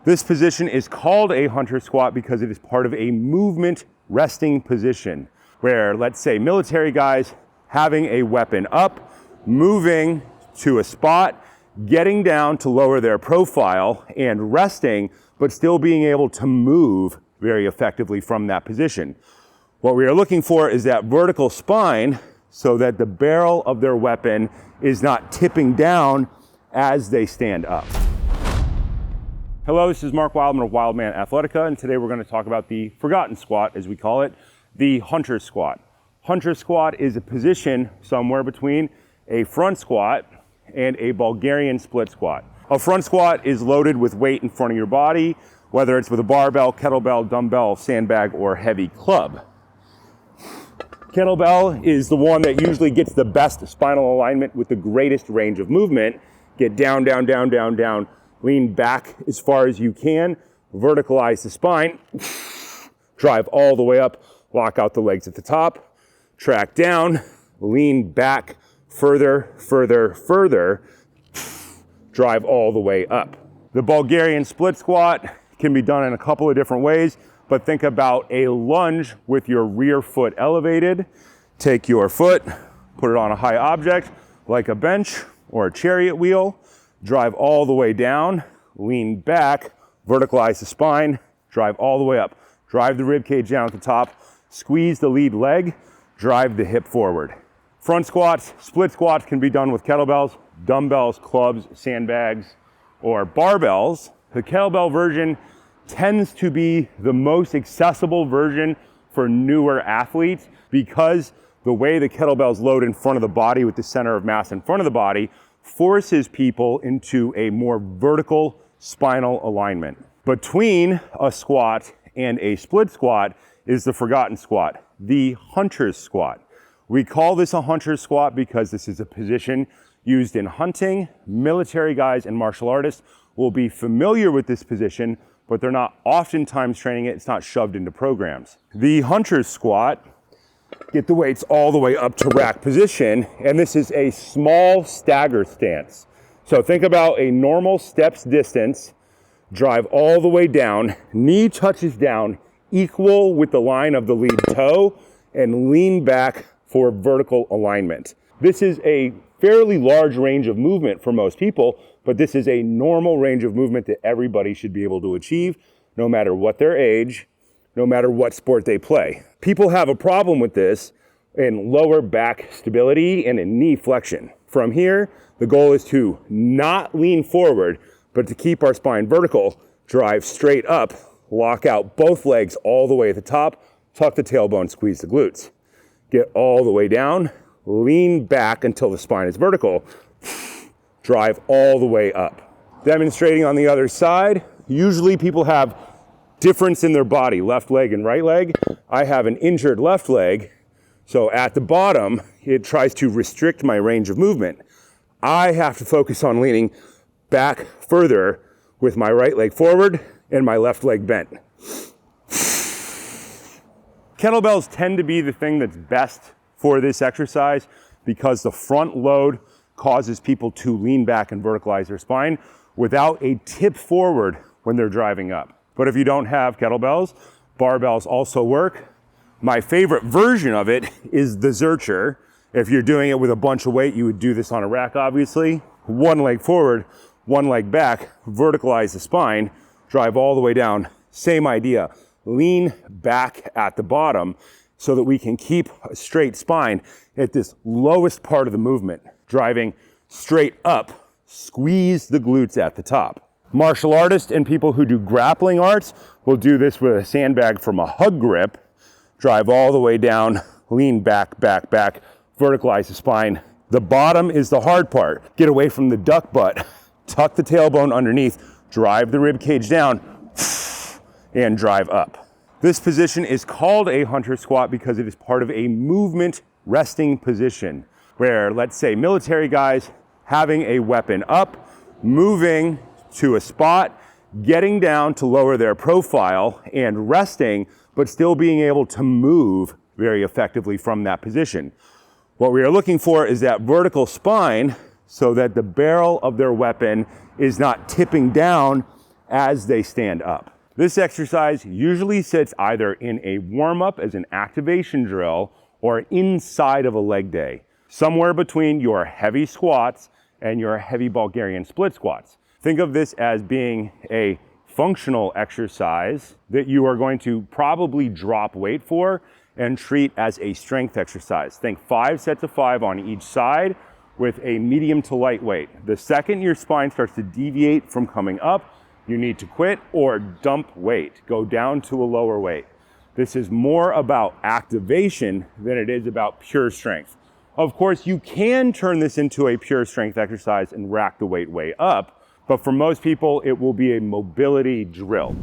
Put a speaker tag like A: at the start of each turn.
A: This position is called a hunter squat because it is part of a movement resting position where, let's say, military guys having a weapon up, moving to a spot, getting down to lower their profile and resting, but still being able to move very effectively from that position. What we are looking for is that vertical spine so that the barrel of their weapon is not tipping down as they stand up. Hello, this is Mark Wildman of Wildman Athletica, and today we're going to talk about the forgotten squat, as we call it, the hunter squat. Hunter squat is a position somewhere between a front squat and a Bulgarian split squat. A front squat is loaded with weight in front of your body, whether it's with a barbell, kettlebell, dumbbell, sandbag, or heavy club. Kettlebell is the one that usually gets the best spinal alignment with the greatest range of movement. Get down, down, down, down, down, lean back as far as you can, verticalize the spine, drive all the way up, lock out the legs at the top, track down, lean back, further, further, further, drive all the way up. The Bulgarian split squat can be done in a couple of different ways, but think about a lunge with your rear foot elevated. Take your foot, put it on a high object like a bench or a chariot wheel, drive all the way down, lean back, verticalize the spine, drive all the way up. Drive the rib cage down at the top, squeeze the lead leg, drive the hip forward. Front squats, split squats can be done with kettlebells, dumbbells, clubs, sandbags, or barbells. The kettlebell version tends to be the most accessible version for newer athletes because the way the kettlebells load in front of the body with the center of mass in front of the body forces people into a more vertical spinal alignment. Between a squat and a split squat is the forgotten squat, the hunter's squat. We call this a hunter's squat because this is a position used in hunting. Military guys and martial artists will be familiar with this position, but they're not oftentimes training it. It's not shoved into programs. The hunter's squat, get the weights all the way up to rack position, and this is a small stagger stance. So think about a normal steps distance, drive all the way down, knee touches down, equal with the line of the lead toe, and lean back for vertical alignment. This is a fairly large range of movement for most people, but this is a normal range of movement that everybody should be able to achieve, no matter what their age, no matter what sport they play. People have a problem with this in lower back stability and in knee flexion. From here, the goal is to not lean forward, but to keep our spine vertical, drive straight up, lock out both legs all the way at the top, tuck the tailbone, squeeze the glutes. Get all the way down, lean back until the spine is vertical, drive all the way up. Demonstrating on the other side, usually people have difference in their body, left leg and right leg. I have an injured left leg, so at the bottom, it tries to restrict my range of movement. I have to focus on leaning back further with my right leg forward and my left leg bent. Kettlebells tend to be the thing that's best for this exercise because the front load causes people to lean back and verticalize their spine without a tip forward when they're driving up. But if you don't have kettlebells, barbells also work. My favorite version of it is the Zercher. If you're doing it with a bunch of weight, you would do this on a rack, obviously. One leg forward, one leg back, verticalize the spine, drive all the way down. Same idea. Lean back at the bottom so that we can keep a straight spine at this lowest part of the movement. Driving straight up, squeeze the glutes at the top. Martial artists and people who do grappling arts will do this with a sandbag from a hug grip. Drive all the way down, lean back, back, back, verticalize the spine. The bottom is the hard part. Get away from the duck butt. Tuck the tailbone underneath, drive the rib cage down, and drive up. This position is called a hunter squat because it is part of a movement resting position where, let's say, military guys having a weapon up, moving to a spot, getting down to lower their profile and resting, but still being able to move very effectively from that position. What we are looking for is that vertical spine so that the barrel of their weapon is not tipping down as they stand up. This exercise usually sits either in a warm-up as an activation drill or inside of a leg day, somewhere between your heavy squats and your heavy Bulgarian split squats. Think of this as being a functional exercise that you are going to probably drop weight for and treat as a strength exercise. Think 5 sets of 5 on each side with a medium to light weight. The second your spine starts to deviate from coming up, you need to quit or dump weight, go down to a lower weight. This is more about activation than it is about pure strength. Of course, you can turn this into a pure strength exercise and rack the weight way up, but for most people, it will be a mobility drill.